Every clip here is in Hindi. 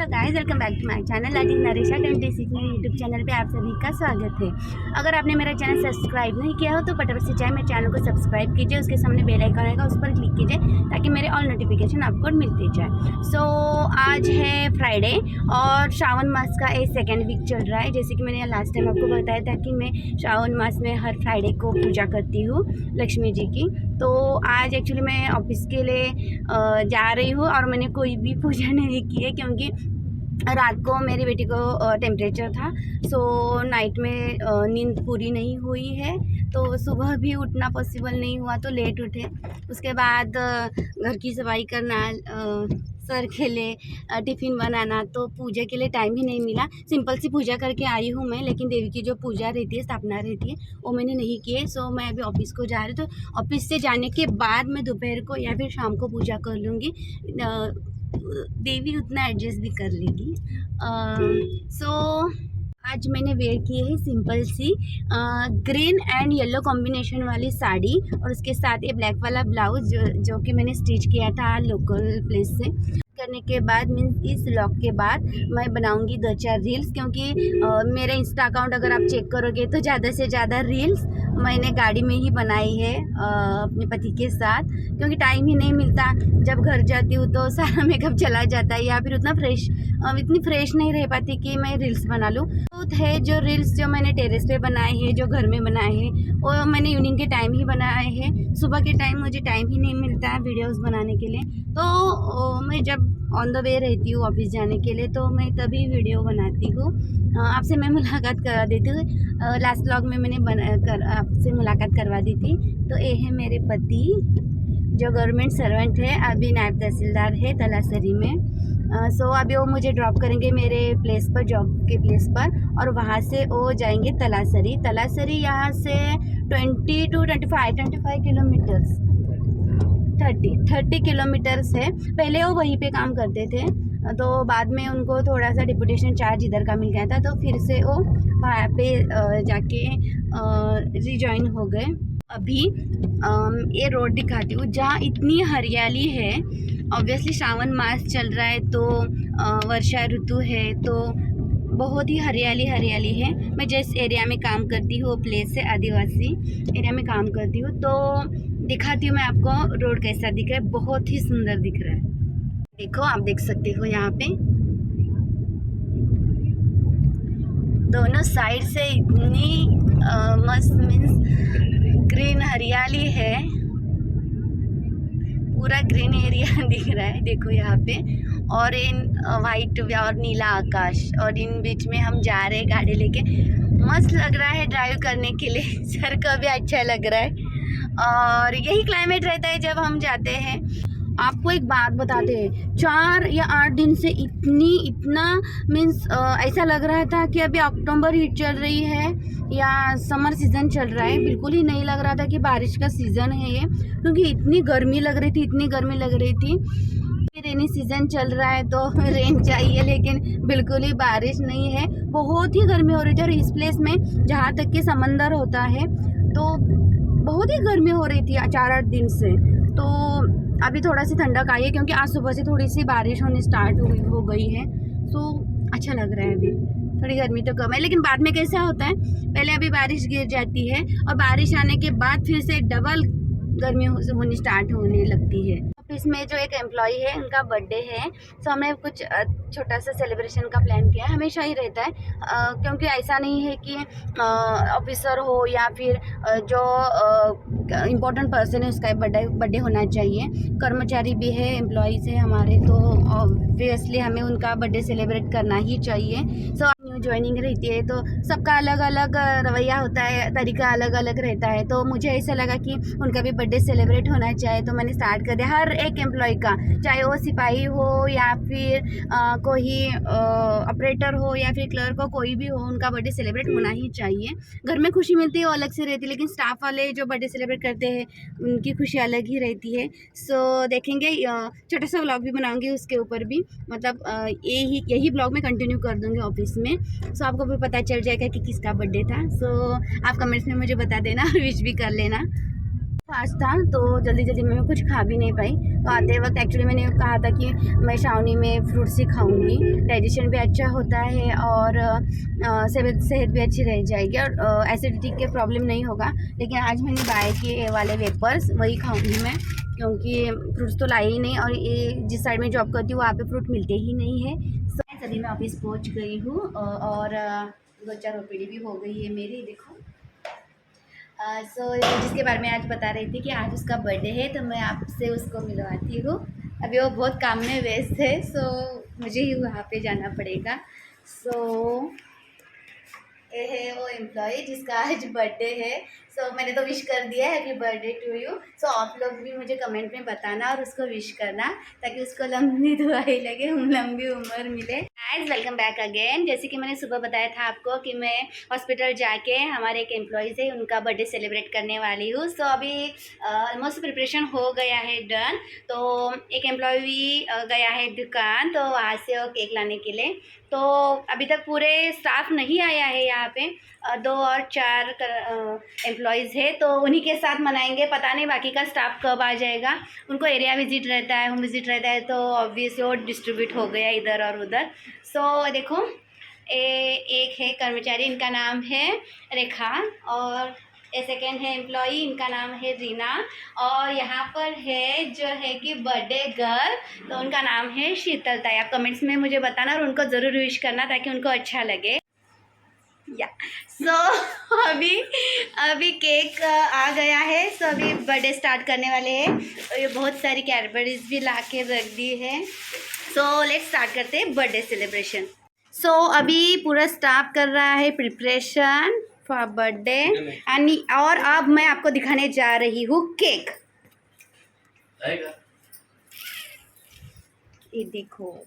Hello guys, welcome back to my channel that is नरेशा 26 में यूट्यूब चैनल पे आप सभी का स्वागत है। अगर आपने मेरा चैनल सब्सक्राइब नहीं किया हो तो फटाफट से चाहे मेरे चैनल को सब्सक्राइब कीजिए, उसके सामने बेल आइकन आएगा उस पर क्लिक कीजिए ताकि मेरे ऑल नोटिफिकेशन आपको मिलते जाए। सो आज है फ्राइडे और श्रावण मास का एक सेकेंड वीक चल रहा है। जैसे कि मैंने लास्ट टाइम आपको बताया था कि मैं श्रावण मास में हर फ्राइडे को पूजा करती हूँ लक्ष्मी जी की। तो आज एक्चुअली मैं ऑफिस के लिए जा रही हूँ और मैंने कोई भी पूजा नहीं की है क्योंकि रात को मेरी बेटी को टेम्परेचर था। सो नाइट में नींद पूरी नहीं हुई है तो सुबह भी उठना पॉसिबल नहीं हुआ तो लेट उठे। उसके बाद घर की सफाई करना, सर के लिए टिफ़िन बनाना, तो पूजा के लिए टाइम ही नहीं मिला। सिंपल सी पूजा करके आई हूँ मैं, लेकिन देवी की जो पूजा रहती है, स्थापना रहती है, वो मैंने नहीं की है। सो मैं अभी ऑफिस को जा रही हूँ, तो ऑफिस से जाने के बाद मैं दोपहर को या फिर शाम को पूजा कर लूँगी। देवी उतना एडजस्ट भी कर लेगी। सो आज मैंने वेयर की है सिंपल सी ग्रीन एंड येलो कॉम्बिनेशन वाली साड़ी और उसके साथ ये ब्लैक वाला ब्लाउज जो कि मैंने स्टिच किया था लोकल प्लेस से। करने के बाद मीन्स इस व्लॉग के बाद मैं बनाऊंगी 2-4 रील्स, क्योंकि मेरे इंस्टा अकाउंट अगर आप चेक करोगे तो ज़्यादा से ज़्यादा रील्स मैंने गाड़ी में ही बनाई है अपने पति के साथ, क्योंकि टाइम ही नहीं मिलता। जब घर जाती हूँ तो सारा मेकअप चला जाता है या फिर इतनी फ्रेश नहीं रह पाती कि मैं रील्स बना लूँ। तो है जो रील्स जो मैंने टेरेस पे बनाए हैं, जो घर में बनाए हैं, वो मैंने इवनिंग के टाइम ही बनाए हैं। सुबह के टाइम मुझे टाइम ही नहीं मिलता है वीडियोस बनाने के लिए। तो मैं जब ऑन द वे रहती हूँ ऑफिस जाने के लिए तो मैं तभी वीडियो बनाती हूँ। आपसे मैं मुलाकात करा देती हूँ। लास्ट व्लॉग में मैंने आपसे मुलाकात करवा दी थी। तो ये है मेरे पति जो गवर्नमेंट सर्वेंट है, अभी नायब तहसीलदार है तलासरी में। सो अभी वो मुझे ड्रॉप करेंगे मेरे प्लेस पर, जॉब के प्लेस पर, और वहाँ से वो जाएंगे तलासरी यहाँ से 20 to 25 किलोमीटर्स, 30 किलोमीटर्स है। पहले वो वहीं पे काम करते थे, तो बाद में उनको थोड़ा सा डिपुटेशन चार्ज इधर का मिल गया था, तो फिर से वो वहाँ पे जाके रिजॉइन हो गए। अभी ये रोड दिखाती हूँ जहाँ इतनी हरियाली है। ऑब्वियसली श्रावण मास चल रहा है तो वर्षा ऋतु है, तो बहुत ही हरियाली है। मैं जिस एरिया में काम करती हूँ, प्लेस है आदिवासी एरिया में काम करती हूँ, तो दिखाती हूँ मैं आपको रोड कैसा दिख रहा है। बहुत ही सुंदर दिख रहा है। देखो, आप देख सकते हो यहाँ पे दोनों साइड से इतनी मस्त मीन्स ग्रीन हरियाली है, पूरा ग्रीन एरिया दिख रहा है। देखो यहाँ पे, और इन वाइट और नीला आकाश, और इन बीच में हम जा रहे हैं गाड़ी लेके। मस्त लग रहा है ड्राइव करने के लिए, सर का भी अच्छा लग रहा है। और यही क्लाइमेट रहता है जब हम जाते हैं। आपको एक बात बताते हैं, 4 या 8 दिन से इतना मीन्स ऐसा लग रहा था कि अभी अक्टूबर हीट चल रही है या समर सीज़न चल रहा है। बिल्कुल ही नहीं लग रहा था कि बारिश का सीज़न है ये, क्योंकि इतनी गर्मी लग रही थी। रेनी सीज़न चल रहा है तो रेन चाहिए, लेकिन बिल्कुल ही बारिश नहीं है। बहुत ही गर्मी हो रही थी, और इस प्लेस में जहाँ तक कि समंदर होता है तो बहुत ही गर्मी हो रही थी 4-8 दिन से। तो अभी थोड़ा सी ठंडक आई है, क्योंकि आज सुबह से थोड़ी सी बारिश होनी स्टार्ट हो गई है। सो अच्छा लग रहा है। अभी थोड़ी गर्मी तो कम है, लेकिन बाद में कैसा होता है, पहले अभी बारिश गिर जाती है और बारिश आने के बाद फिर से डबल गर्मी होनी स्टार्ट होने लगती है। ऑफिस में जो एक एम्प्लॉय है, उनका बर्थडे है, तो हमने कुछ छोटा सा सेलिब्रेशन का प्लान किया है। हमेशा ही रहता है, क्योंकि ऐसा नहीं है कि ऑफिसर हो या फिर जो इम्पोर्टेंट पर्सन है उसका बर्थडे होना चाहिए। कर्मचारी भी है, एम्प्लॉयज़ है हमारे, तो ऑब्वियसली हमें उनका बर्थडे सेलिब्रेट करना ही चाहिए। सो न्यू ज्वाइनिंग रहती है तो सबका अलग अलग रवैया होता है, तरीका अलग अलग रहता है। तो मुझे ऐसा लगा कि उनका भी बर्थडे सेलिब्रेट होना चाहिए, तो मैंने स्टार्ट कर दिया। हर एक एम्प्लॉय का, चाहे वो सिपाही हो या फिर कोई ऑपरेटर हो या फिर क्लर्क हो, कोई भी हो, उनका बर्थडे सेलिब्रेट होना ही चाहिए। घर में खुशी मिलती है वो अलग से रहती है, लेकिन स्टाफ वाले जो बर्थडे सेलिब्रेट करते हैं उनकी खुशी अलग ही रहती है। सो देखेंगे, छोटा सा व्लॉग भी बनाऊंगी उसके ऊपर भी, मतलब यही व्लॉग मैं कंटिन्यू कर दूंगी ऑफिस में। सो आपको भी पता चल जाएगा कि किसका बर्थडे था। सो आप कमेंट्स में मुझे बता देना और विश भी कर लेना। फास्ट था तो जल्दी जल्दी में मैं कुछ खा भी नहीं पाई। तो आते वक्त एक्चुअली मैंने कहा था कि मैं शावनी में फ्रूट्स ही खाऊंगी, डाइजेशन भी अच्छा होता है और सेहत भी अच्छी रह जाएगी और एसिडिटी के प्रॉब्लम नहीं होगा। लेकिन आज मैंने बाय किए वाले वेपर्स वही खाऊंगी मैं, क्योंकि फ्रूट्स तो लाए ही नहीं और ये जिस साइड में जॉब करती हूँ वहाँ पे फ्रूट मिलते ही नहीं है। सो अभी मैं ऑफिस पहुँच गई हूँ और 2-4 ओपीडी भी हो गई है मेरी। देखो जिसके बारे में आज बता रही थी कि आज उसका बर्थडे है, तो मैं आपसे उसको मिलवाती हूँ। अभी वो बहुत काम में व्यस्त है, सो मुझे ही वहाँ पे जाना पड़ेगा। ये है वो एम्प्लॉय जिसका आज बर्थडे है। मैंने तो विश कर दिया है हैप्पी बर्थडे टू यू। आप लोग भी मुझे कमेंट में बताना और उसको विश करना ताकि उसको लंबी दुआई लगे, लंबी उम्र मिले। Guys welcome back again. जैसे कि मैंने सुबह बताया था आपको कि मैं हॉस्पिटल जाके हमारे एक एम्प्लॉयज़ है उनका बर्थडे सेलिब्रेट करने वाली हूँ। अभी ऑलमोस्ट प्रिपरेशन हो गया है डन। तो एक एम्प्लॉय भी गया है दुकान, तो वहाँ से वो केक लाने के लिए। तो अभी तक पूरे स्टाफ नहीं आया है यहाँ पे, 2 और 4 एम्प्लॉयज़ है, तो उन्हीं के साथ मनाएंगे। पता नहीं बाकी का स्टाफ कब आ जाएगा। उनको एरिया विजिट रहता है, होम विजिट रहता है, तो ऑब्वियसली वो डिस्ट्रीब्यूट हो गया इधर और उधर। देखो एक है कर्मचारी, इनका नाम है रेखा, और सेकेंड है एम्प्लॉई, इनका नाम है रीना, और यहाँ पर है जो है कि बर्थडे गर्ल, तो उनका नाम है शीतलता। आप कमेंट्स में मुझे बताना और उनको ज़रूर विश करना ताकि उनको अच्छा लगे। या अभी केक आ गया है। अभी बर्थडे स्टार्ट करने वाले हैं। और ये बहुत सारी कैडबरीज भी ला के रख दी है। लेट्स स्टार्ट करते हैं बर्थडे सेलिब्रेशन। अभी पूरा स्टाफ कर रहा है प्रिपरेशन फॉर बर्थडे एंड, और अब मैं आपको दिखाने जा रही हूँ केक। ये देखो,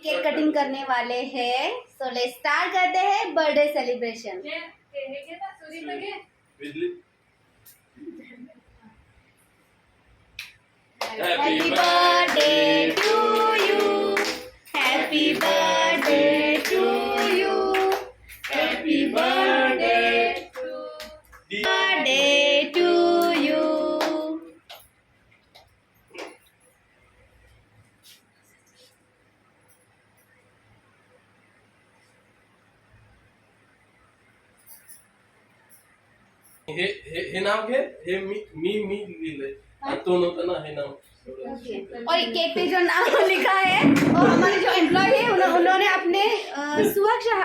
केक कटिंग करने वाले हैं। लेट्स स्टार्ट करते हैं birthday celebration. Happy birthday to you, happy birthday to you, happy birthday to you. हे नाव घे, हे मी लिहिलंय, तो नव्हतं ना हे नाव। और केक पे जो नाम लिखा है और हमारे जो एम्प्लॉय है उन्होंने अपने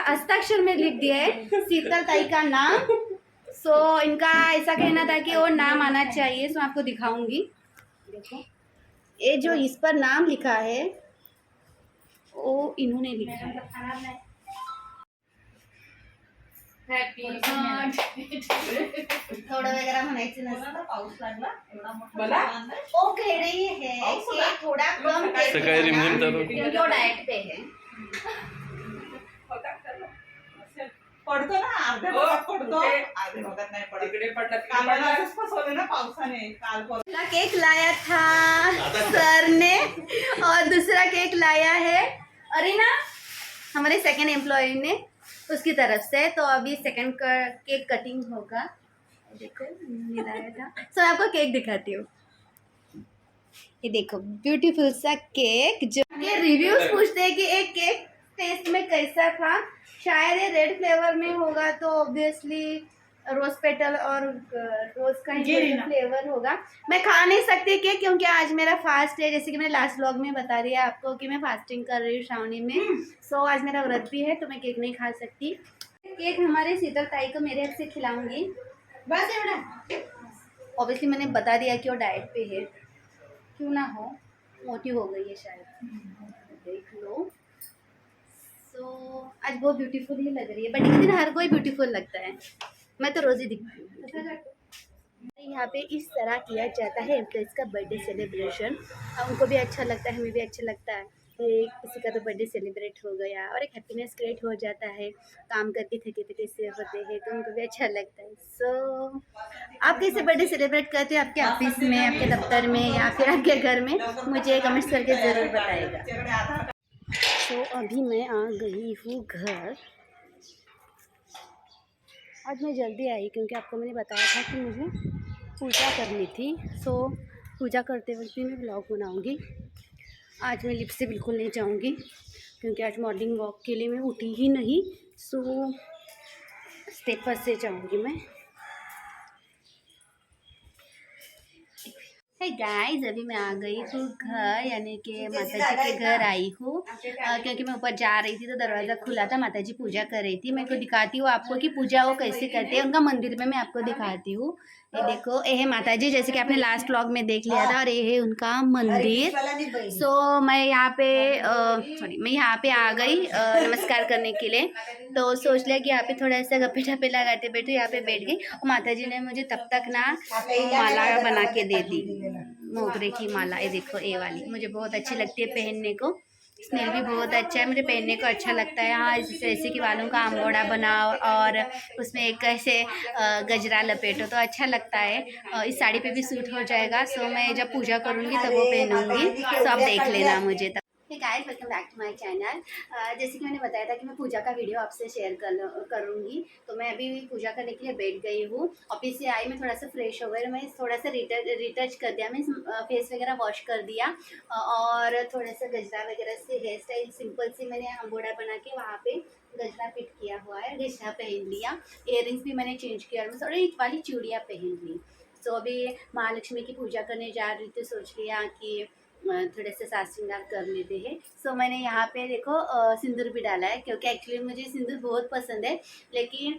हस्ताक्षर में लिख दिया है शीतल ताई का नाम। इनका ऐसा कहना था कि वो नाम आना चाहिए। आपको दिखाऊंगी। देखो ये जो इस पर नाम लिखा है वो इन्होंने लिखा है। थोडं वगैरे म्हणायचं नसतं, पाऊस लागला एवढा मोठा ओ कह रही है कि थोड़ा कम सकाळी रिमझिम चालू क्योंकि वो डाइट पे है। पडतो ना अर्धे भागात पडतो, अर्धे भागात नाही पडत। इकडे पडतात, कालच फसवले ना पावसाने। काल पहला केक लाया था सर ने और दूसरा केक लाया है अरीना हमारे सेकंड एम्प्लॉय ने उसकी तरफ से। तो अभी सेकंड केक कटिंग होगा। देखो लाया था। मैं आपको केक दिखाती हूँ। ये देखो ब्यूटीफुल सा केक। जो ये रिव्यूज पूछते हैं कि एक केक टेस्ट में कैसा था। शायद ये रेड फ्लेवर में होगा, तो ऑब्वियसली रोज पेटल और रोज का फ्लेवर होगा। मैं खा नहीं सकती केक क्योंकि आज मेरा फास्ट है। जैसे कि मैंने लास्ट व्लॉग में बता दिया आपको कि मैं फास्टिंग कर रही हूँ श्रावणी में। आज मेरा व्रत भी है, तो मैं केक नहीं खा सकती। केक हमारे शीतल ताई को मेरे हाथ से खिलाऊंगी बस एवढा। ऑब्वियसली मैंने बता दिया कि वो डाइट पे है, क्यों ना हो, मोटी हो गई है शायद, देख लो। आज बहुत ब्यूटीफुल ही लग रही है, बट एक दिन हर कोई ब्यूटीफुल लगता है। मैं तो रोज ही दिखती हूँ। यहाँ पे इस तरह किया जाता है एम्प्लॉइज़ का बर्थडे सेलिब्रेशन। उनको भी अच्छा लगता है, हमें भी अच्छा लगता है। एक किसी का तो बर्थडे सेलिब्रेट हो गया और एक हैप्पीनेस क्रिएट हो जाता है। काम करके थके थके से होते हैं तो उनको भी अच्छा लगता है। सो आप कैसे बर्थडे सेलिब्रेट करते हो आपके ऑफिस में, आपके दफ्तर में या फिर आपके घर में? मुझे कमेंट्स करके ज़रूर बताइएगा। तो अभी मैं आ गई हूँ घर। आज मैं जल्दी आई क्योंकि आपको मैंने बताया था कि मुझे पूजा करनी थी। सो पूजा करते वक्त भी मैं ब्लॉग बनाऊँगी। आज मैं लिफ्ट से बिल्कुल नहीं जाऊँगी क्योंकि आज मॉर्निंग वॉक के लिए मैं उठी ही नहीं। सो स्टेपर से जाऊँगी मैं। हे गाइस, अभी मैं आ गई हूँ घर, यानी कि माता जी के घर आई हूँ क्योंकि मैं ऊपर जा रही थी तो दरवाज़ा खुला था। माता जी पूजा कर रही थी। मैं को दिखाती हूँ आपको कि पूजा वो कैसे करते हैं उनका मंदिर में। मैं आपको दिखाती हूँ। ये देखो, ये है माता जी, जैसे कि आपने लास्ट व्लॉग में देख लिया था, और ये है उनका मंदिर। सो मैं यहाँ पे मैं यहाँ पे आ गई नमस्कार करने के लिए। तो सोच लिया कि यहाँ पे थोड़ा सा गप्पे टप्पे लगाते बैठे, यहाँ पे बैठ गई और माता जी ने मुझे तब तक ना माला बना के दे दी, मोगरे की माला। ये देखो, ये वाली मुझे बहुत अच्छी लगती है पहनने को। स्मेल भी बहुत अच्छा है, मुझे पहनने को अच्छा लगता है। हाँ, जैसे कि बालों का आंबोड़ा बनाओ और उसमें एक ऐसे गजरा लपेटो तो अच्छा लगता है। इस साड़ी पे भी सूट हो जाएगा। सो मैं जब पूजा करूँगी तब वो पहनूंगी। सो आप देख लेना मुझे तब। Hey guys, welcome back to my channel. जैसे कि मैंने बताया था कि मैं पूजा का वीडियो आपसे शेयर करूँगी। तो मैं अभी पूजा करने के लिए बैठ गई हूँ। ऑफिस से आई, मैं थोड़ा सा फ्रेश हो गई, मैं थोड़ा सा रिटच कर दिया, मैं फेस वगैरह वॉश कर दिया और थोड़ा सा गजरा वगैरह से हेयर स्टाइल सिंपल सी मैंने अंबोड़ा बना के वहाँ पे गजरा फिट किया हुआ है, गजरा पहन लिया। इयररिंग्स भी मैंने चेंज किया और मैं थोड़ी वाली चूड़ियाँ पहन ली। सो अभी महालक्ष्मी की पूजा करने जा रही थी, सोच लिया कि थोड़े से साज श्रृंगार कर लेते हैं। सो मैंने यहाँ पे देखो सिंदूर भी डाला है क्योंकि एक्चुअली मुझे सिंदूर बहुत पसंद है, लेकिन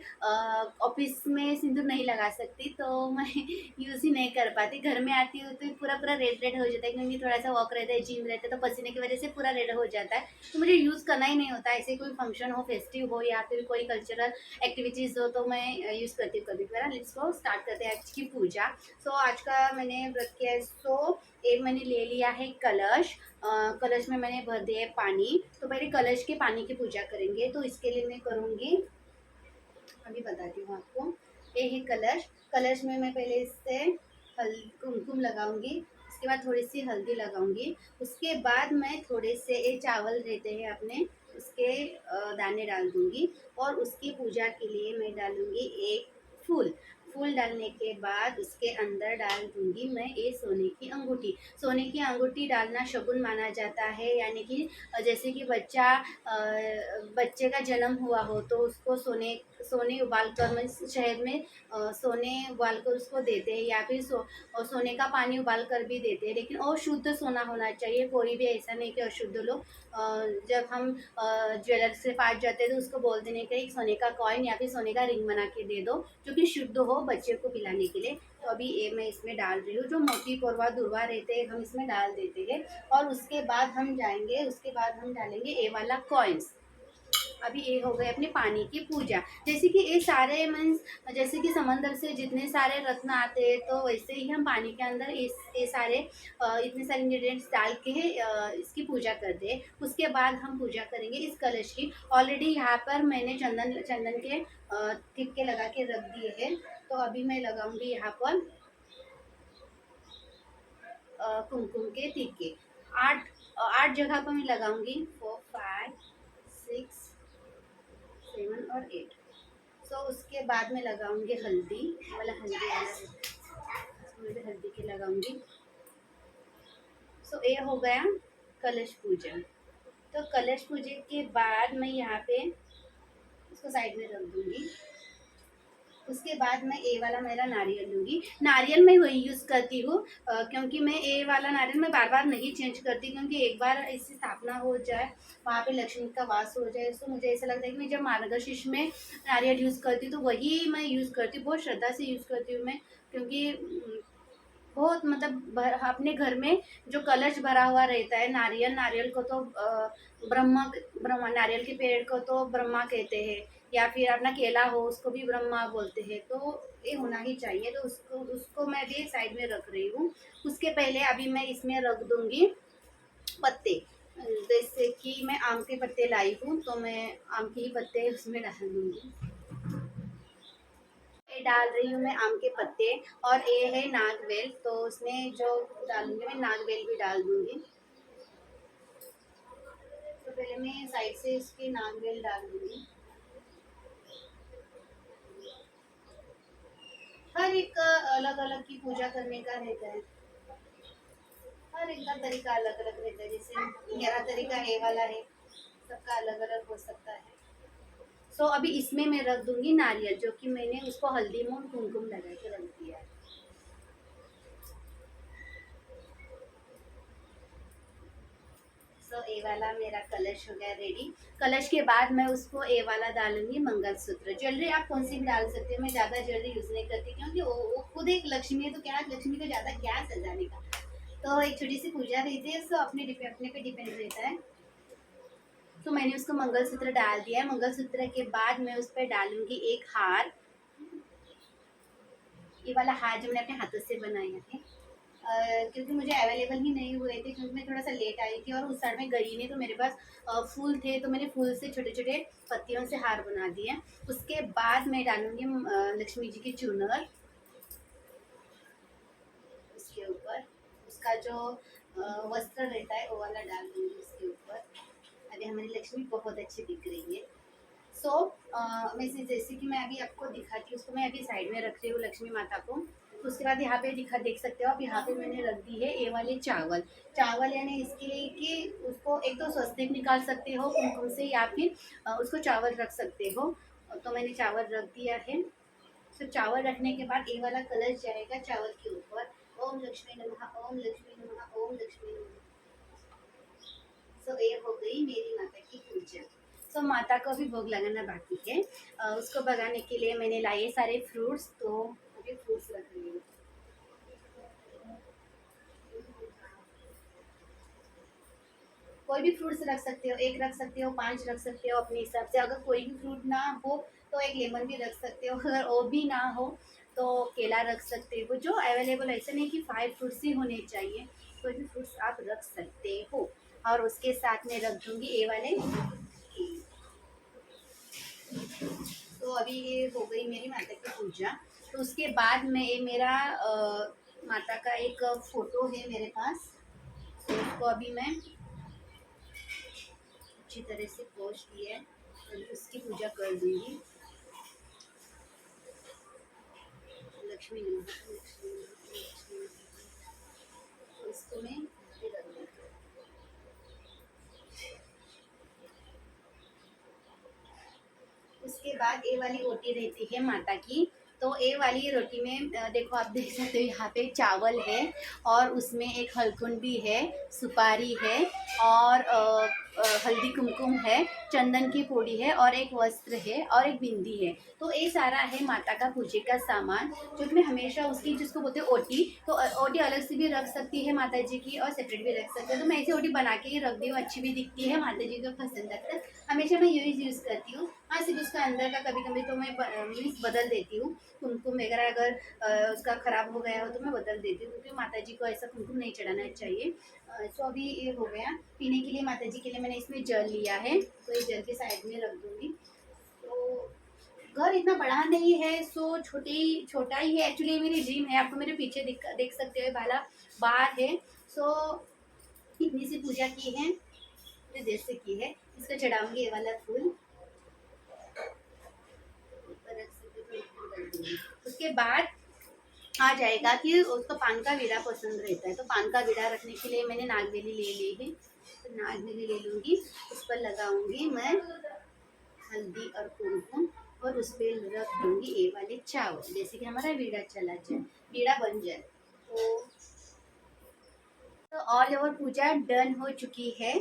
ऑफिस में सिंदूर नहीं लगा सकती तो मैं यूज़ ही नहीं कर पाती। घर में आती हूँ तो पूरा पूरा रेड रेड हो जाता है क्योंकि थोड़ा सा वॉक रहता है, जिम रहता है, तो पसीने की वजह से पूरा रेड हो जाता है। तो मुझे यूज़ करना ही नहीं होता। ऐसे कोई फंक्शन हो, फेस्टिव हो या फिर कोई कल्चरल एक्टिविटीज़ हो तो मैं यूज़ करती हूँ कभी कभार। लेट्स गो स्टार्ट करते हैं आज की पूजा। सो आज का मैंने व्रत किया है। सो एक मैंने ले लिया है कलश। कलश में मैंने भर दिया है पानी। तो पहले कलश के पानी की पूजा करेंगे, तो इसके लिए मैं करूँगी, अभी बताती हूँ आपको। ये है कलश। कलश में मैं पहले इससे कुमकुम लगाऊंगी, उसके बाद थोड़ी सी हल्दी लगाऊंगी, उसके बाद मैं थोड़े से ये चावल रहते हैं अपने, उसके दाने डाल दूंगी और उसकी पूजा के लिए मैं डालूंगी एक फूल। फूल डालने के बाद उसके अंदर डाल दूंगी मैं ये सोने की अंगूठी। सोने की अंगूठी डालना शगुन माना जाता है, यानी कि जैसे कि बच्चे का जन्म हुआ हो तो उसको सोने उबाल कर मैं शहद में सोने उबाल कर उसको देते हैं, या फिर और सोने का पानी उबाल कर भी देते हैं, लेकिन और शुद्ध सोना होना चाहिए। कोई भी ऐसा नहीं कि अशुद्ध लो। जब हम ज्वेलर से पास जाते हैं तो उसको बोल देने का एक सोने का कॉइन या फिर सोने का रिंग बना के दे दो जो कि शुद्ध हो बच्चे को पिलाने के लिए। तो अभी ये मैं इसमें डाल रही हूँ, जो मोती कोरवा दुर्वा रहते हैं हम इसमें डाल देते हैं। और उसके बाद हम डालेंगे ये वाला कॉइन्स। अभी ये हो गए अपने पानी की पूजा। जैसे कि ये सारे मीन्स, जैसे कि समंदर से जितने सारे रत्न आते हैं तो वैसे ही हम पानी के अंदर ये सारे इतने सारे इंग्रेडिएंट्स डाल के इसकी पूजा करते हैं। उसके बाद हम पूजा करेंगे इस कलश की। ऑलरेडी यहाँ पर मैंने चंदन के टिक्के लगा के रख दिए हैं। तो अभी मैं लगाऊंगी यहाँ पर कुमकुम के टिक्के। 8 जगह पर मैं लगाऊंगी, 4 5 6 7 और 8। सो उसके बाद में लगाऊंगी हल्दी वाला, इसमें हल्दी के लगाऊंगी। सो ये हो गया कलश पूजन। तो कलश पूजन के बाद मैं यहाँ पे उसको साइड में रख दूंगी। उसके बाद मैं ए वाला मेरा नारियल लूँगी। नारियल मैं वही यूज़ करती हूँ क्योंकि मैं ए वाला नारियल मैं बार बार नहीं चेंज करती, क्योंकि एक बार इसकी स्थापना हो जाए, वहाँ पे लक्ष्मी का वास हो जाए, तो मुझे ऐसा लगता है कि मैं जब मार्गशीर्ष में नारियल यूज़ करती हूँ तो वही मैं यूज़ करती हूँ। बहुत श्रद्धा से यूज़ करती हूँ मैं, क्योंकि बहुत मतलब अपने घर में जो कलश भरा हुआ रहता है, नारियल को तो ब्रह्मा नारियल के पेड़ को तो ब्रह्मा कहते हैं, या फिर अपना केला हो उसको भी ब्रह्मा बोलते हैं। तो ये होना ही चाहिए। तो उसको मैं भी एक साइड में रख रही हूँ। उसके पहले अभी मैं इसमें रख दूँगी पत्ते। जैसे कि मैं आम के पत्ते लाई हूँ, तो मैं आम के ही पत्ते उसमें डाल दूँगी। ये डाल रही हूँ मैं आम के पत्ते, और ये है नागवेल, तो उसमें जो डालूँगी मैं नागवेल भी डाल दूँगी। तो पहले मैं साइड से इसके नागवेल डाल दूँगी। हर एक का अलग-अलग की पूजा करने का रहता है। हर एक का तरीका अलग-अलग रहता है। जैसे मेरा तरीका ये वाला है, सबका अलग-अलग हो सकता है। सो अभी इसमें मैं रख दूँगी नारियल, जो कि मैंने उसको हल्दी में कुमकुम लगा के रख दिया है। सो ए वाला मेरा कलश हो गया रेडी। कलश के बाद मैं उसको ए वाला डालूंगी मंगलसूत्र। ज्वेलरी आप कौन सी भी डाल सकते हो, मैं ज़्यादा ज्वेलरी यूज़ नहीं करती, क्योंकि वो खुद एक लक्ष्मी है, तो क्या लक्ष्मी को ज़्यादा क्या सजाने का। तो एक छोटी सी पूजा रहती है, सो अपने पे डिपेंड रहता है। तो मैंने उसको मंगलसूत्र डाल दिया है। मंगलसूत्र के बाद मैं उस पर डालूंगी एक हार। ये वाला हार जो मैंने अपने हाथों से बनाया है, क्योंकि मुझे अवेलेबल ही नहीं हुए थे, क्योंकि मैं थोड़ा सा लेट आई थी और उस साइड में गई नहीं, तो मेरे पास फूल थे, तो मैंने फूल से छोटे छोटे पत्तियों से हार बना दिए। उसके बाद मैं डालूंगी लक्ष्मी जी की चूनर उसके ऊपर। उसका जो वस्त्र रहता है वो वाला डाल दूंगी उसके ऊपर। अभी हमारी लक्ष्मी बहुत अच्छी दिख रही है। सो वैसे जैसे कि मैं अभी आपको दिखाती हूँ, उसको मैं अभी साइड में रख रही हूँ लक्ष्मी माता को। तो उसके बाद यहाँ पे देख सकते हो आप, यहाँ पे मैंने रख दी है ये वाले चावल। चावल यानी इसके लिए कि उसको एक तो स्वस्तिक निकाल सकते हो कुमकुम से, या फिर उसको चावल रख सकते हो। तो मैंने चावल रख दिया है। तो चावल रखने के बाद ये वाला कलश जाएगा चावल के ऊपर। ओम लक्ष्मी नमः, ओम लक्ष्मी नमः, ओम लक्ष्मी नमः। सो ये हो गई मेरी माता की पूजा। सो माता को भी भोग लगाना बाकी है। उसको भगाने के लिए मैंने लाए सारे फ्रूट्स, तो अभी फ्रूट्स रख रही हूँ। कोई भी फ्रूट्स रख सकते हो, एक रख सकते हो, 5 रख सकते हो अपने हिसाब से। अगर कोई भी फ्रूट ना हो तो एक लेमन भी रख सकते हो, अगर वो भी ना हो तो केला रख सकते हो। जो अवेलेबल, ऐसे नहीं कि 5 फ्रूट्स ही होने चाहिए, कोई भी फ्रूट्स आप रख सकते हो। और उसके साथ में रख दूँगी ये वाले। तो अभी ये हो गई मेरी माता की पूजा। तो उसके बाद में ये मेरा माता का एक फ़ोटो है मेरे पास, तो उसको अभी मैं अच्छी तरह से पोंछ दिया है, तो उसकी पूजा कर दूँगी। लक्ष्मी नमः, लक्ष्मी नमः, लक्ष्मी नमः। तो इसको मैं ये रख दूँगी। उसके बाद ये वाली रोटी रहती है माता की। तो ये वाली रोटी में देखो, आप देख सकते हो यहाँ पे चावल है, और उसमें एक हलकुंड भी है, सुपारी है, और हल्दी कुमकुम है, चंदन की पोड़ी है, और एक वस्त्र है, और एक बिंदी है। तो ये सारा है माता का पूजे का सामान, जो कि मैं हमेशा उसकी, जिसको बोलते हैं ओटी, तो ओटी अलग से भी रख सकती है माता जी की, और सेपरेट भी रख सकते हैं। तो मैं ऐसे ओटी बना के ही रख दी हूँ, अच्छी भी दिखती है, माता जी को पसंद आता है। हमेशा मैं यही यूज़ करती हूँ। हाँ, सिर्फ उसका अंदर का कभी कभी तो मैं मीन्स बदल देती हूँ। कुमकुम वगैरह अगर उसका ख़राब हो गया हो तो मैं बदल देती हूँ, क्योंकि माता जी को ऐसा कुमकुम नहीं चढ़ाना चाहिए। सो अभी ये हो गया। पीने के लिए माता जी के लिए मैंने इसमें जल लिया है, तो ये जल के साइड में रख दूँगी। तो घर इतना बड़ा नहीं है, सो छोटा ही है। एक्चुअली मेरी ड्रीम है, आपको मेरे पीछे देख सकते हो, बाला बार है। सो इतनी सी पूजा की है, तो देर से की है। इसको चढ़ाऊँगी ये वाला फूल। उसके बाद आ जाएगा कि उसको पान का वीड़ा पसंद रहता है, तो पान का वीड़ा रखने के लिए मैंने नागवेली ले ली है। तो नागवेली ले लूँगी, उस पर लगाऊंगी मैं हल्दी और कुमकुम, और उस पर रख दूँगी ये वाले चावल, जैसे कि हमारा वीड़ा चला जाए, वीड़ा बन जाए। तो ऑल ओवर पूजा डन हो चुकी है।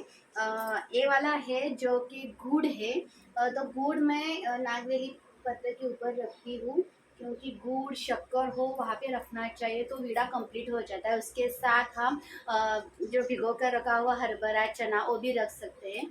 ये वाला है जो कि गुड़ है। तो गुड़ मैं नागवेली पत्र के ऊपर रखती हूँ, क्योंकि गुड़ शक्कर हो वहाँ पे रखना चाहिए, तो वीड़ा कंप्लीट हो जाता है। उसके साथ हम जो भिगो कर रखा हुआ हरभरा चना वो भी रख सकते हैं।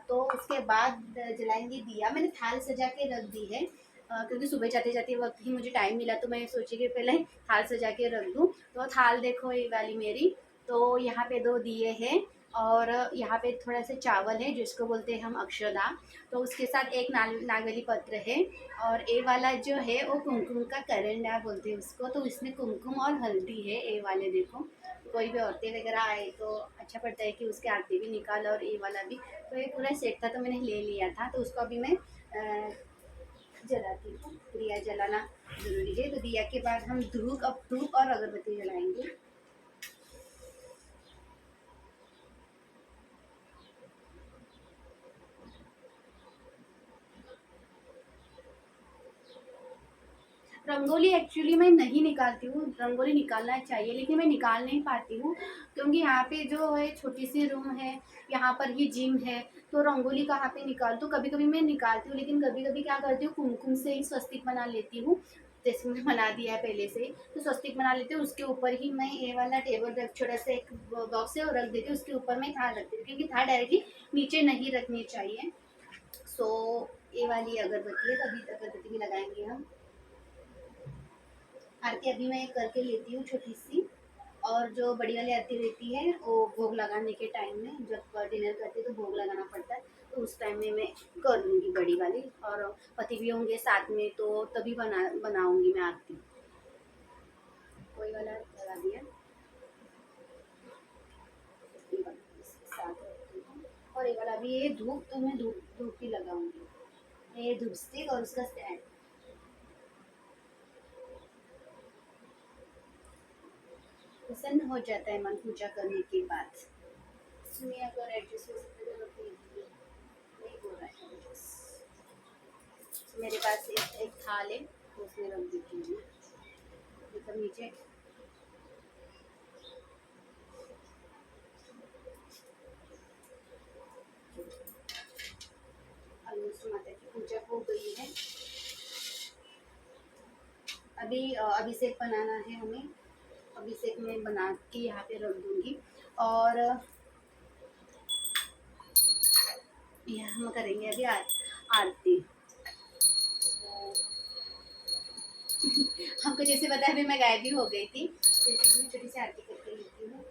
तो उसके बाद जलाएंगे दिया। मैंने थाल सजा के रख दी है, क्योंकि सुबह जाते जाते वक्त ही मुझे टाइम मिला, तो मैं सोची कि पहले थाल सजा के रख दूँ। तो थाल देखो ये वाली मेरी। तो यहाँ पे 2 दिए हैं, और यहाँ पे थोड़ा सा चावल है जिसको बोलते हैं हम अक्षदा, तो उसके साथ एक नागली पत्र है, और ए वाला जो है वो कुमकुम का करंडा बोलते हैं उसको, तो इसमें कुमकुम और हल्दी है ए वाले। देखो कोई भी औरतें वगैरह आए तो अच्छा पड़ता है कि उसके आरती भी निकाल और ए वाला भी। तो ये पूरा सेट था तो मैंने ले लिया था, तो उसको अभी मैं जलाती हूँ। दिया जलाना ज़रूरी है, तो दिया के बाद हम धूप और अगरबत्ती जलाएंगे। रंगोली एक्चुअली मैं नहीं निकालती हूँ, रंगोली निकालना चाहिए लेकिन मैं निकाल नहीं पाती हूँ, क्योंकि यहाँ पे जो है छोटी सी रूम है, यहाँ पर ही जिम है, तो रंगोली कहाँ पे निकाल। तो कभी कभी मैं निकालती हूँ, लेकिन कभी कभी क्या करती हूँ कुमकुम से ही स्वस्तिक बना लेती हूँ। जैसे मैंने बना दिया है पहले से, तो स्वस्तिक बना लेती हूँ, उसके ऊपर ही मैं ये वाला टेबल रख, छोटा सा एक बॉक्स है वो रख देती हूँ, उसके ऊपर मैं थाल रखती हूँ, क्योंकि थाल डायरेक्टली नीचे नहीं रखनी चाहिए। सो ये वाली अगरबत्ती है, तभी अगरबत्ती भी लगाएंगे हम। आरती अभी मैं करके लेती हूँ छोटी सी, और जो बड़ी वाली आरती रहती है वो भोग लगाने के टाइम में, जब डिनर करते हैं तो भोग लगाना पड़ता है, तो उस टाइम में मैं कर लूँगी बड़ी वाली, और पति भी होंगे साथ में तो तभी बनाऊँगी मैं आरती। कोई वाला लगा दिया, ये वाला इसके साथ रखती हूँ। और ये वाला भी, ये धूप तो मैं धूप ही लगाऊंगी, ये धूप स्टिक और उसका स्टैंड। प्रसन्न हो जाता है मन पूजा करने के बाद। इसमें अगर एडजस्ट हो सकता है तो नहीं हो रहा है एडजस्ट। तो मेरे पास एक थाल है, उसमें रख देती हूँ, मतलब नीचे। ऑलमोस्ट माता की पूजा हो गई है। अभी अभिषेक बनाना है हमें, अभिषेक में बना के यहाँ पे रख दूँगी, और यहाँ हम करेंगे अभी आरती। हमको जैसे पता है अभी मैं गायब भी हो गई थी, जैसे कि मैं छोटी सी आरती करके लेती हूँ।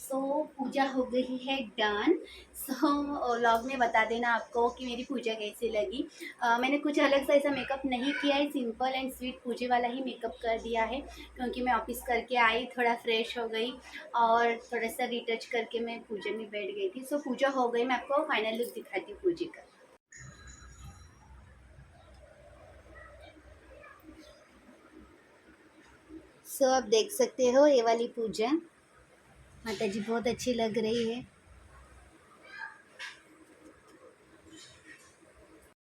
सो पूजा हो गई है डन। सो व्लॉग में बता देना आपको कि मेरी पूजा कैसी लगी। मैंने कुछ अलग सा ऐसा मेकअप नहीं किया है, सिंपल एंड स्वीट पूजे वाला ही मेकअप कर दिया है, क्योंकि मैं ऑफिस करके आई, थोड़ा फ्रेश हो गई और थोड़ा सा रिटच करके मैं पूजा में बैठ गई थी। सो पूजा हो गई, मैं आपको फाइनल लुक दिखाती हूँ पूजे का। सो आप देख सकते हो ये वाली पूजा, माता जी बहुत अच्छी लग रही है।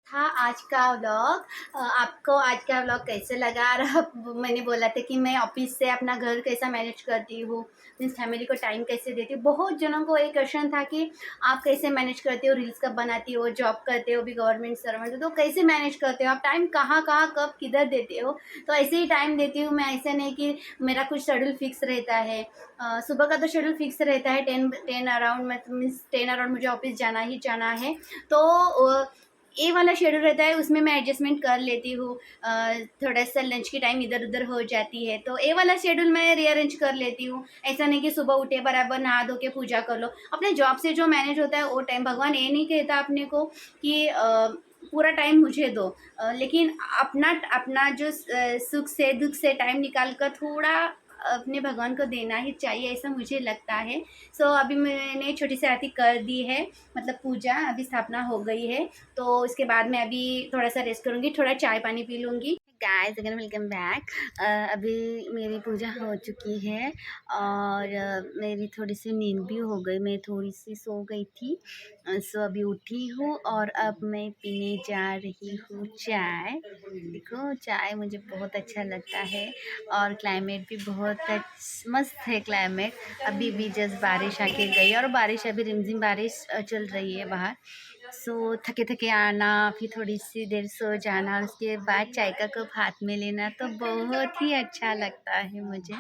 था आज का व्लॉग। आपको आज का व्लॉग कैसे लगा, और मैंने बोला था कि मैं ऑफिस से अपना घर कैसा मैनेज करती हूँ, मीन्स फैमिली को टाइम कैसे देती हूँ। बहुत जनों को एक क्वेश्चन था कि आप कैसे मैनेज करते हो, रील्स कब बनाती हो, जॉब करते हो, भी गवर्नमेंट सर्वेंट हो, तो कैसे मैनेज करते हो आप, टाइम कहाँ कब किधर देते हो। तो ऐसे ही टाइम देती हूँ मैं, ऐसे नहीं कि मेरा कुछ शेड्यूल फिक्स रहता है। सुबह का तो शेड्यूल फिक्स रहता है, 10 अराउंड, मीन्स 10 अराउंड मुझे ऑफिस जाना ही जाना है। तो ए वाला शेड्यूल रहता है, उसमें मैं एडजस्टमेंट कर लेती हूँ। थोड़ा सा लंच की टाइम इधर उधर हो जाती है, तो ए वाला शेड्यूल मैं रीअरेंज कर लेती हूँ। ऐसा नहीं कि सुबह उठे बराबर नहा धो के पूजा कर लो। अपने जॉब से जो मैनेज होता है वो टाइम, भगवान ये नहीं कहता अपने को कि पूरा टाइम मुझे दो, लेकिन अपना अपना जो सुख से दुख से टाइम निकाल कर थोड़ा अपने भगवान को देना ही चाहिए, ऐसा मुझे लगता है। सो अभी मैंने छोटी सी आरती कर दी है, मतलब पूजा अभी स्थापना हो गई है, तो इसके बाद मैं अभी थोड़ा सा रेस्ट करूँगी, थोड़ा चाय पानी पी लूँगी। Guys again welcome back. अभी मेरी पूजा हो चुकी है और मेरी थोड़ी सी नींद भी हो गई, मैं थोड़ी सी सो गई थी। सो अभी उठी हूँ और अब मैं पीने जा रही हूँ चाय। देखो चाय मुझे बहुत अच्छा लगता है और क्लाइमेट भी बहुत मस्त है क्लाइमेट। अभी भी जस्ट बारिश आके गई और बारिश अभी रिमझिम बारिश चल रही है बाहर। सो थके थके आना, फिर थोड़ी सी देर सो जाना और उसके बाद चाय का कप हाथ में लेना तो बहुत ही अच्छा लगता है मुझे।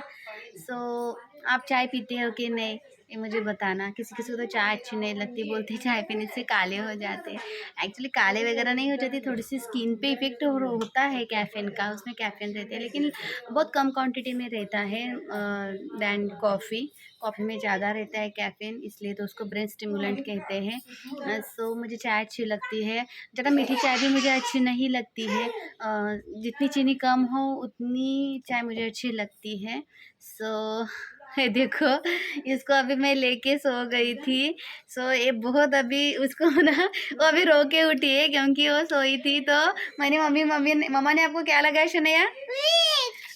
सो आप चाय पीते हो कि नहीं ये मुझे बताना। किसी किसी को तो चाय अच्छी नहीं लगती, बोलते हैं चाय पीने से काले हो जाते हैं। एक्चुअली काले वगैरह नहीं हो जाती, थोड़ी सी स्किन पे इफेक्ट होता है कैफ़ीन का, उसमें कैफ़ीन रहते हैं लेकिन बहुत कम क्वांटिटी में रहता है दैन कॉफ़ी। कॉफ़ी में ज़्यादा रहता है कैफ़ीन, इसलिए तो उसको ब्रेन स्टिमुलेंट कहते हैं। सो मुझे चाय अच्छी लगती है। ज़्यादा मीठी चाय भी मुझे अच्छी नहीं लगती है। जितनी चीनी कम हो उतनी चाय मुझे अच्छी लगती है। सो ये देखो इसको अभी मैं लेके सो गई थी। सो ये बहुत अभी उसको ना वो अभी रो के उठी है क्योंकि वो सोई थी। तो मैंने मम्मा ने आपको क्या लगाया शनैया?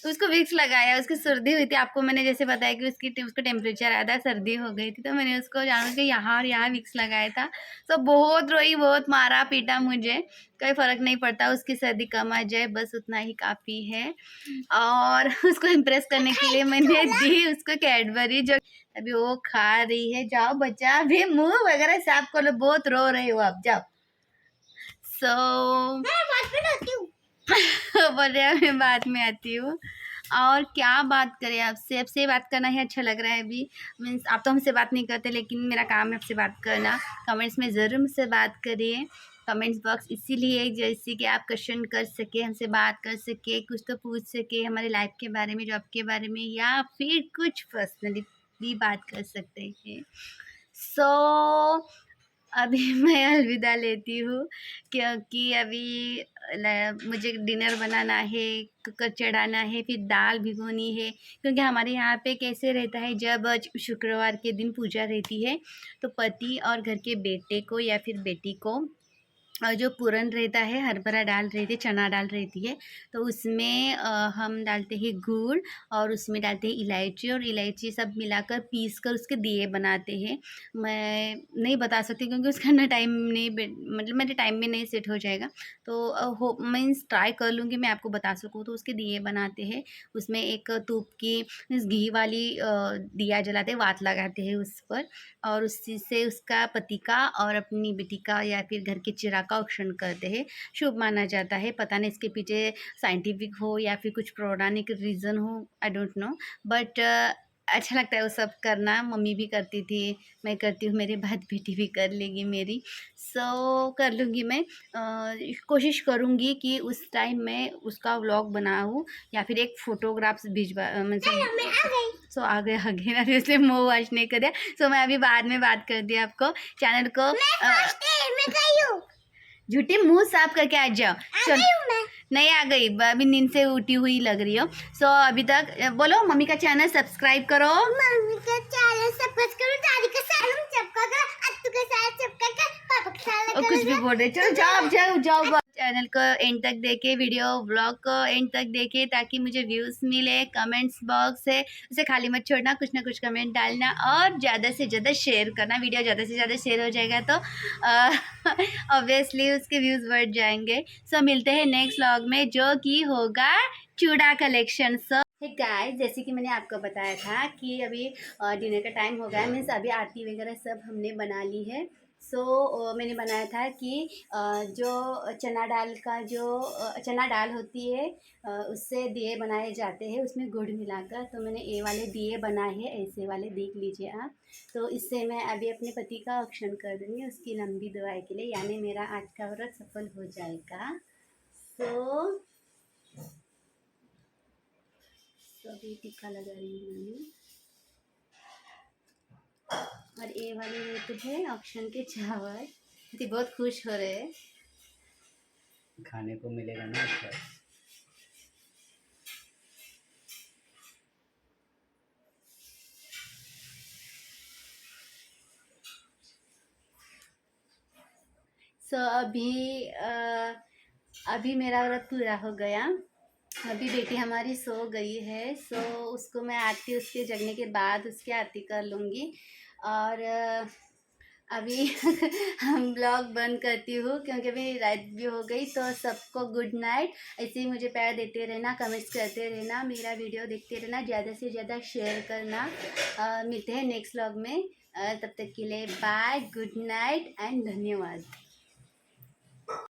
उसको विक्स लगाया, उसकी सर्दी हुई थी। आपको मैंने जैसे बताया कि उसका टेम्परेचर आया था, सर्दी हो गई थी तो मैंने उसको जानबूझ के यहाँ और यहाँ विक्स लगाया था। तो बहुत रोई, बहुत मारा पीटा मुझे, कोई फ़र्क नहीं पड़ता, उसकी सर्दी कम आ जाए बस उतना ही काफ़ी है। और उसको इम्प्रेस करने के लिए मैंने दी उसको कैडबरी, जो अभी वो खा रही है। जाओ बच्चा अभी मुँह वगैरह साफ कर लो, बहुत रो रहे हो आप, जाओ। सो बोल रहे हैं मैं बाद में आती हूँ। और क्या बात करें आपसे, आपसे बात करना ही अच्छा लग रहा है अभी। मीन्स आप तो हमसे बात नहीं करते लेकिन मेरा काम है आपसे बात करना। कमेंट्स में ज़रूर मुझसे बात करिए। कमेंट्स बॉक्स इसीलिए जैसे कि आप क्वेश्चन कर सके, हमसे बात कर सके, कुछ तो पूछ सके हमारे लाइफ के बारे में, जॉब के बारे में, या फिर कुछ पर्सनली भी बात कर सकते हैं। सो अभी मैं अलविदा लेती हूँ क्योंकि अभी मुझे डिनर बनाना है, कुकर चढ़ाना है, फिर दाल भिगोनी है। क्योंकि हमारे यहाँ पे कैसे रहता है, जब शुक्रवार के दिन पूजा रहती है तो पति और घर के बेटे को या फिर बेटी को जो पूरन रहता है, हरभरा दाल रहती है, चना दाल रहती है, तो उसमें हम डालते हैं गुड़ और उसमें डालते हैं इलायची, और इलायची सब मिलाकर पीस कर उसके दिए बनाते हैं। मैं नहीं बता सकती क्योंकि उसका ना टाइम नहीं मतलब मेरे टाइम में नहीं सेट हो जाएगा। तो हो मीन्स ट्राई कर लूँगी मैं आपको बता सकूँ। तो उसके दिए बनाते हैं, उसमें एक धूप की मीन्स घी वाली दिया जलाते हैं, वात लगाते हैं उस पर, और उसी से उसका पति का और अपनी बेटी का या फिर घर के चिराग का औक्षण करते हैं। शुभ माना जाता है। पता नहीं इसके पीछे साइंटिफिक हो या फिर कुछ पौराणिक रीज़न हो, आई डोंट नो, बट अच्छा लगता है वो सब करना। मम्मी भी करती थी, मैं करती हूँ, मेरे बाद बेटी भी कर लेगी मेरी। सो कर लूँगी मैं। कोशिश करूँगी कि उस टाइम मैं उसका व्लॉग बनाऊँ या फिर एक फ़ोटोग्राफ्स भिजवा मतलब। सो आगे आगे ना, इसलिए मुँह वॉश नहीं कर दिया। सो मैं अभी बाद में बात कर दी आपको। चैनल को झूठे मुंह साफ करके आ जाओ। चलो नहीं आ गई, अभी नींद से उठी हुई लग रही हो। सो अभी तक बोलो मम्मी का चैनल सब्सक्राइब करो, मम्मी का चैनल सब्सक्राइब करो, दादी का चैनल सब्सक्राइब करो, अत्तू का चैनल सब्सक्राइब करो, पापा का चैनल करो। कुछ भी बोल रहे, चलो जाओ जाओ जाओ। चैनल को एंड तक देखे, वीडियो व्लॉग को एंड तक देखे ताकि मुझे व्यूज़ मिले। कमेंट्स बॉक्स है उसे खाली मत छोड़ना, कुछ ना कुछ कमेंट डालना और ज़्यादा से ज़्यादा शेयर करना। वीडियो ज़्यादा से ज़्यादा शेयर हो जाएगा तो ऑब्वियसली उसके व्यूज़ बढ़ जाएंगे। सो मिलते हैं नेक्स्ट व्लॉग में जो कि होगा चूड़ा कलेक्शन। सो गाइस, जैसे कि मैंने आपको बताया था कि अभी डिनर का टाइम हो गया, मीन्स अभी आरती वगैरह सब हमने बना ली है। सो मैंने बनाया था कि जो चना दाल का जो चना दाल होती है उससे दिए बनाए जाते हैं, उसमें गुड़ मिलाकर। तो मैंने ये वाले दिए बनाए हैं, ऐसे वाले देख लीजिए आप। तो इससे मैं अभी अपने पति का औक्षण कर दूँगी उसकी लंबी दुआई के लिए, यानी मेरा आज का व्रत सफल हो जाएगा। सो अभी टीका लगा रही हूँ मैंने। और ये वाले रहते हैं ऑप्शन के चावल, तो बहुत खुश हो रहे हैं, खाने को मिलेगा ना अच्छा। सो अभी मेरा व्रत पूरा हो गया। अभी बेटी हमारी सो गई है, सो उसको मैं आरती उसके जगने के बाद उसकी आरती कर लूँगी। और अभी हम ब्लॉग बंद करती हूँ क्योंकि अभी रात भी हो गई। तो सबको गुड नाइट। ऐसे ही मुझे प्यार देते रहना, कमेंट्स करते रहना, मेरा वीडियो देखते रहना, ज़्यादा से ज़्यादा शेयर करना। मिलते हैं नेक्स्ट ब्लॉग में। तब तक के लिए बाय, गुड नाइट एंड धन्यवाद।